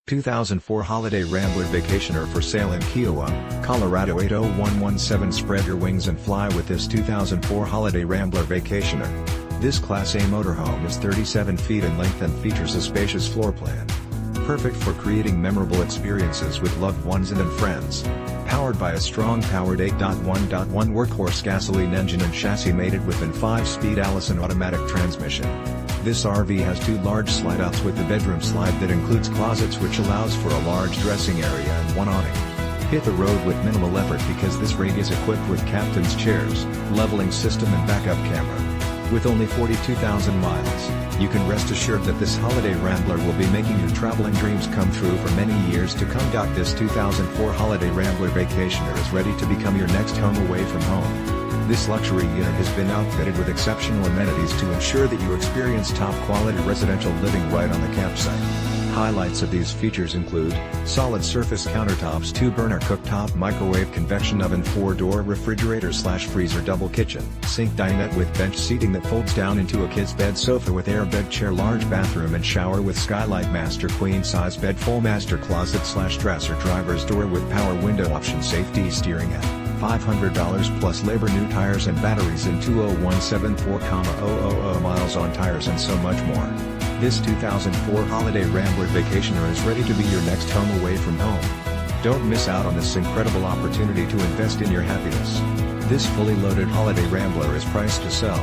2004 Holiday Rambler Vacationer for sale in Kiowa, Colorado 80117. Spread your wings and fly with this 2004 Holiday Rambler Vacationer. This Class A motorhome is 37 feet in length and features a spacious floor plan. Perfect for creating memorable experiences with loved ones and friends. Powered by a strong-powered 8.1.1 Workhorse gasoline engine and chassis mated with an 5-speed Allison automatic transmission. This RV has 2 large slide-outs with the bedroom slide that includes closets, which allows for a large dressing area and 1 awning. Hit the road with minimal effort because this rig is equipped with captain's chairs, leveling system and backup camera. With only 42,000 miles, you can rest assured that this Holiday Rambler will be making your traveling dreams come true for many years to come. This 2004 Holiday Rambler Vacationer is ready to become your next home away from home. This luxury unit has been outfitted with exceptional amenities to ensure that you experience top-quality residential living right on the campsite. Highlights of these features include solid surface countertops, 2-burner cooktop, microwave, convection oven, 4-door refrigerator/freezer-double kitchen, SinkDinette with bench seating that folds down into a kid's bed, sofa with air, BedChairLarge bathroom and shower with SkylightMaster, queen-size BedFull, master closet/DresserDrivers, door with power window, OptionSafe-T-Steering at $500 plus labor, new tires and batteries in 20174,000 miles on tires, and so much more. This 2004 Holiday Rambler Vacationer is ready to be your next home away from home. Don't miss out on this incredible opportunity to invest in your happiness. This fully loaded Holiday Rambler is priced to sell.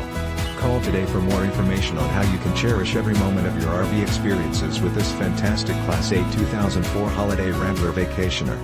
Call today for more information on how you can cherish every moment of your RV experiences with this fantastic Class A 2004 Holiday Rambler Vacationer.